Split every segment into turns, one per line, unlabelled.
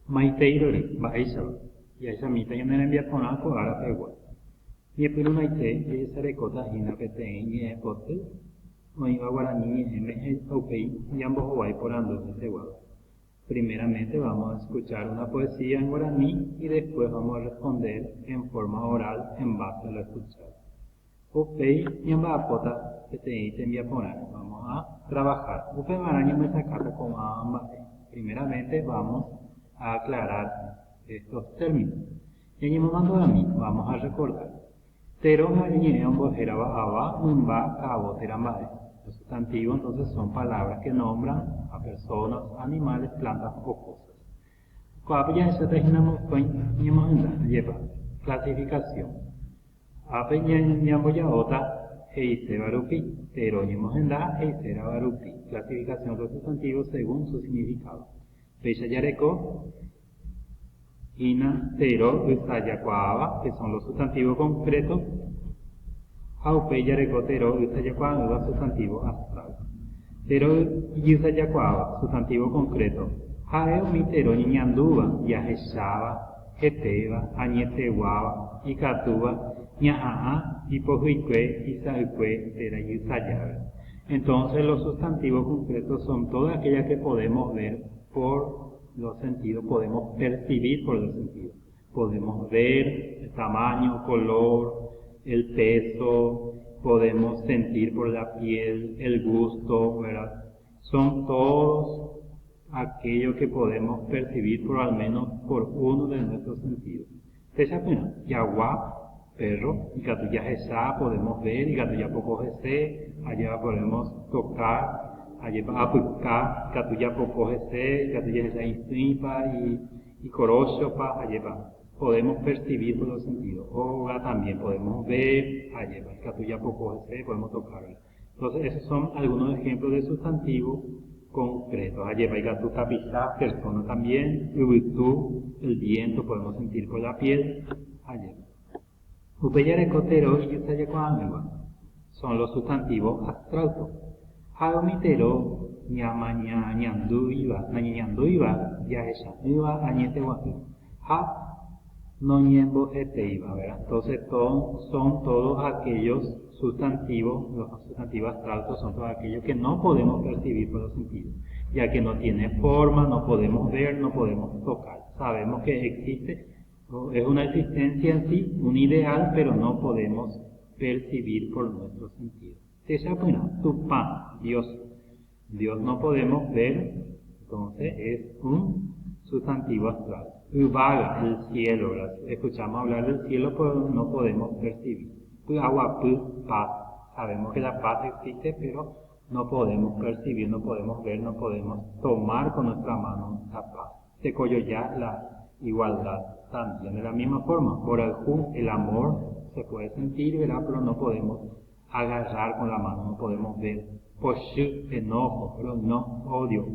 Maiteirori, Baishava, Yashamita Yanambia Ponako Arapegua. Yepurumaite, Yesarekota, Hinapete, Yepote, Oiva Guaraní, Opei, Yambo Hawaii por Ando de Tegua. Primeramente vamos a escuchar una poesía en guaraní y después vamos a responder en forma oral en base a lo escuchado. Opei, Yamba Pota, Pete, Tembia Ponano. Vamos a trabajar. Upe Maraño me sacato con ambas. Primeramente vamos a aclarar estos términos. En el momento de mí vamos a recordar. Tero Mariñeon Bojeraba Aba, Numba, Cabo, Terambae. Los sustantivos entonces son palabras que nombran a personas, animales, plantas o cosas. Coapilla esa teginamos con lleva clasificación. Apeña ñamboya ota, heise barupi, tero ñemojenda, heisera barupi. Clasificación de los sustantivos según su significado. Pecha yareco, ina, tero, usayacuaba, que son los sustantivos concretos. Aupe yareco, tero, usayacuaba, sustantivo astral. Tero, usayacuaba, sustantivo concreto. Jaeo mi tero ñanduba, yaheshaba, jeteba, añeteguaba, icatuba, ñahaa, hipojuicue, isaicue, tera y usayaba. Entonces los sustantivos concretos son todas aquellas que podemos ver por los sentidos, podemos percibir por los sentidos. Podemos ver el tamaño, color, el peso, podemos sentir por la piel, el gusto, ¿verdad? Son todos aquellos que podemos percibir por al menos por uno de nuestros sentidos. Yagua, perro, y Gatuyajesa podemos ver, y Gatuyapocojese, allá podemos tocar, allá apucar, Gatuyapocojese, Gatuyajesa instinpa y Coroshopa, allá podemos percibir por los sentidos. Oga también podemos ver, allá Gatuyapocojese, podemos tocar. Entonces esos son algunos ejemplos de sustantivos concretos. Allá Gatu tapizá, persona también, ubitu, el viento, podemos sentir por la piel, allá. Upeyarecotero y Yusayacuangua son los sustantivos abstractos. Jaomitero, ñamaña, ñanduiva, nañanduiva, yaeshanuiva, añetehuacu. Ja, no ñembo eteiva, ¿verdad? Entonces son todos aquellos sustantivos, los sustantivos abstractos son todos aquellos que no podemos percibir por los sentidos, ya que no tiene forma, no podemos ver, no podemos tocar. Sabemos que existe. Es una existencia en sí, un ideal, pero no podemos percibir por nuestros sentidos. Tupan, Dios. Dios no podemos ver, entonces es un sustantivo astral. Uvaga, el cielo, ¿verdad? Escuchamos hablar del cielo, pero no podemos percibir. Agua, paz. Sabemos que la paz existe, pero no podemos percibir, no podemos ver, no podemos tomar con nuestra mano la paz. Tecoyoya, la igualdad también de la misma forma. Por el amor se puede sentir, ¿verdad? Pero no podemos agarrar con la mano, no podemos ver. Poshu, enojo, pero no odio,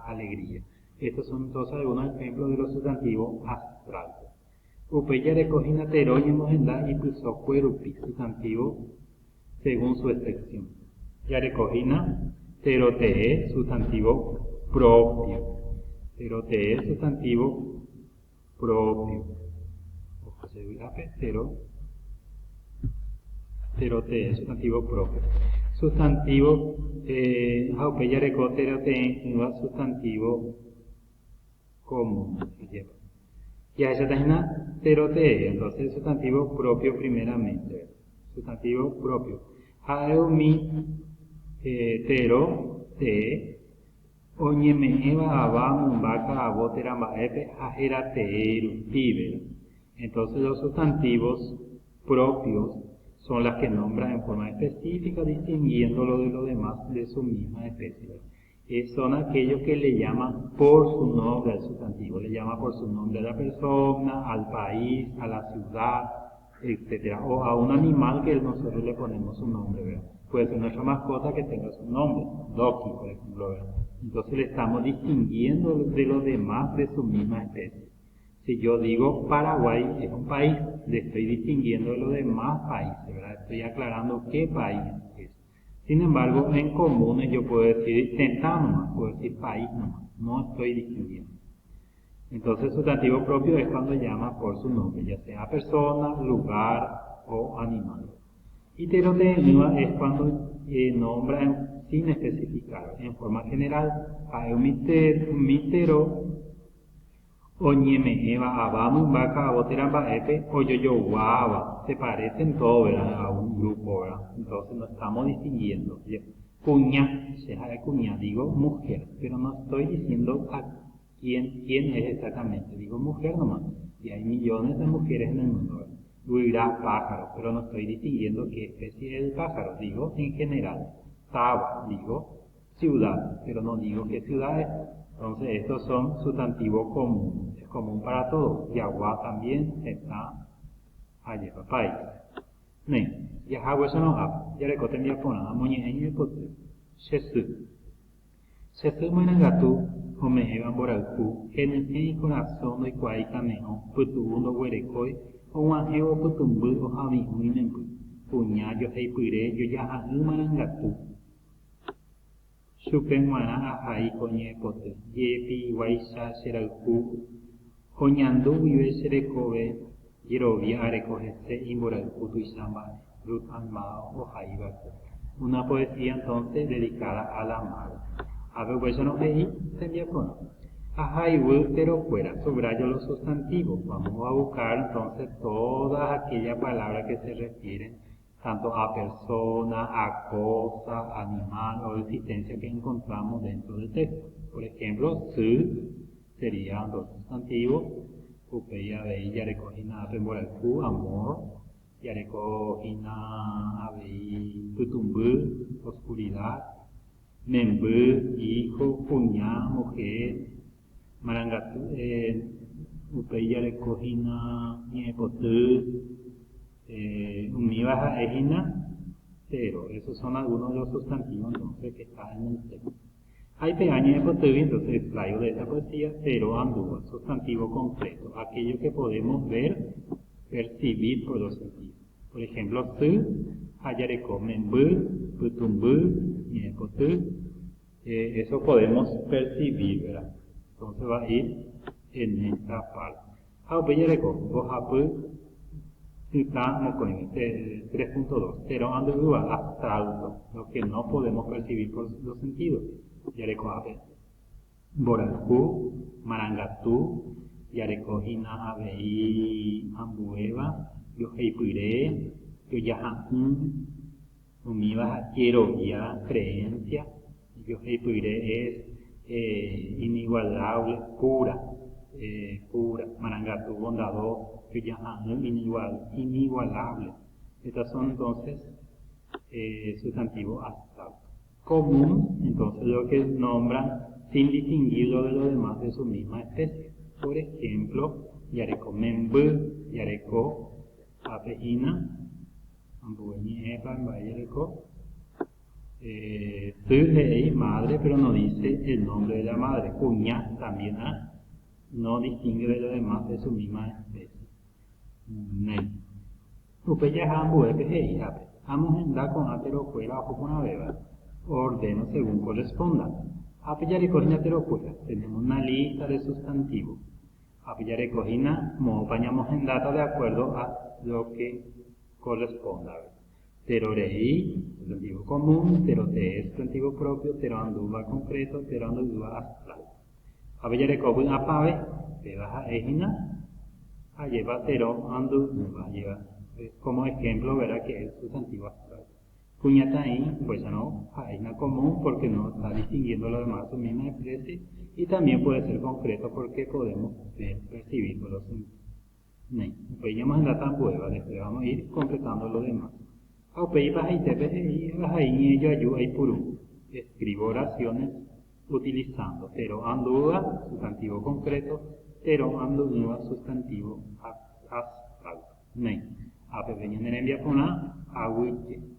alegría. Estos son entonces algunos ejemplos de los sustantivos abstractos. Upeya recogina terónimos en la y pusocuerupi, sustantivo según su excepción. Ya recogina terotee, sustantivo propio. Terotee, sustantivo propio. Terotee, sustantivo propio. Sustantivo, jaupeya recoterote, sustantivo común. Ya esa tajina terotee, entonces sustantivo propio primeramente. Sustantivo propio. Jaeumi tero te oñeme eva abam vaca aboteramba epe ajerateeru pibe. Entonces los sustantivos propios son las que nombran en forma específica, distinguiéndolo de los demás de su misma especie. Son aquellos que le llaman por su nombre al sustantivo, le llama por su nombre a la persona, al país, a la ciudad, etc. O a un animal que nosotros le ponemos su nombre, ¿verdad? Puede ser nuestra mascota que tenga su nombre, Doki, por ejemplo, ¿verdad? Entonces le estamos distinguiendo de los demás de su misma especie. Si yo digo Paraguay es un país, le estoy distinguiendo de los demás países, ¿verdad? Estoy aclarando qué país es. Sin embargo, en comunes yo puedo decir Tentá nomás, puedo decir país nomás, no estoy distinguiendo. Entonces, sustantivo propio es cuando llama por su nombre, ya sea persona, lugar o animal. Y terotenua es cuando nombra sin especificar, en forma general, a mitero, oñeme, eva, abamu, vaca, aboteramba, epe, oyoyo, guava. Se parecen todos, ¿verdad? A un grupo, ¿verdad? Entonces no estamos distinguiendo. Cuña, cuña, digo mujer, pero no estoy diciendo a quién es exactamente, digo mujer nomás. Y hay millones de mujeres en el mundo, ¿verdad? Huirá pájaro, pero no estoy distinguiendo qué especie es el pájaro, digo en general. Taba, digo ciudad, pero no digo qué ciudad es. Entonces estos son sustantivos comunes, es común para todos. Yagua también está allá, país. Ne, yahawe sono ap, yarekote mi apona, amoñe eñe pote, shesu. Shesu manangatu, home evan boralku, en corazón de kuai kaneo, putu uno huerecoi, o guanjeo putumbu o javi uinembu. Puña yo heipure, yo yaha manangatu. Supenguana ahai coñe pote, yepi waisa seralku, coñando vive serekobe, yerovia arecogese imboralku tuisamba, Ruth Almao o Jaibaku. Una poesía entonces dedicada a la madre. A ver, pues no veí, se envía con Ajaibu, pero fuera, subrayo los sustantivos. Vamos a buscar entonces todas aquellas palabras que se refieren tanto a persona, a cosa, animal o existencia que encontramos dentro del texto. Por ejemplo, su sería dos sustantivos, upeya vei yarekojina apemboralku, amor, yarekojina avei tutumbu, oscuridad, membu, hijo, cuñá, mujer, marangatu, upeya yarekojina niepotu, unibaja ejina, pero esos son algunos de los sustantivos entonces que están en el texto. Hay pegaña de potevi, entonces extraigo de esta poesía, pero anduva, sustantivo concreto, aquello que podemos ver, percibir por los sentidos. Por ejemplo, su, hayareco, membu, putumbu, niepotu, eso podemos percibir, ¿verdad? Entonces va a ir en esta parte. Haupeyareco, bojapu, está 3.2, pero anduva, abstracto, lo que no podemos percibir por los sentidos. Yarekoabe, Boralku, Marangatu, Yarekojina Abei Ambueva, Yoheipure, Yoyahan, Umiba quiero ya creencia, Yoheipure es inigualable, pura, Marangatu bondadoso, Yoyahan inigualable. Estas son entonces sustantivos abstractos. Común, entonces lo que nombran sin distinguirlo de los demás de su misma especie. Por ejemplo, yareco membu, yareco apejina, ambueñi epa, yareco, su madre, pero no dice el nombre de la madre. Cuña también no distingue de los demás de su misma especie. Upeya jambu epejei ape. Vamos a andar con atero fuera o con una beba. Ordeno según corresponda. Apillarecojina terocuela. Tenemos una lista de sustantivos. Apillarecojina, pañamos en data de acuerdo a lo que corresponda. Terorei, sustantivo común, terotee, sustantivo propio, teroanduva concreto, teroanduva abstracto. Apillarecojina apave, te baja ejina, lleva teroanduva, lleva. Como ejemplo, verá que es sustantivo abstracto. Cuñataín, pues no, hay una común porque no está distinguiendo lo demás su misma especie y también puede ser concreto porque podemos percibir los sentidos. Pues ya más en la tambueva, después vamos a ir completando lo demás. Escribo oraciones utilizando pero anduva, sustantivo concreto, pero anduva, sustantivo abstracto. Ape veñan en envía pona, aguiche.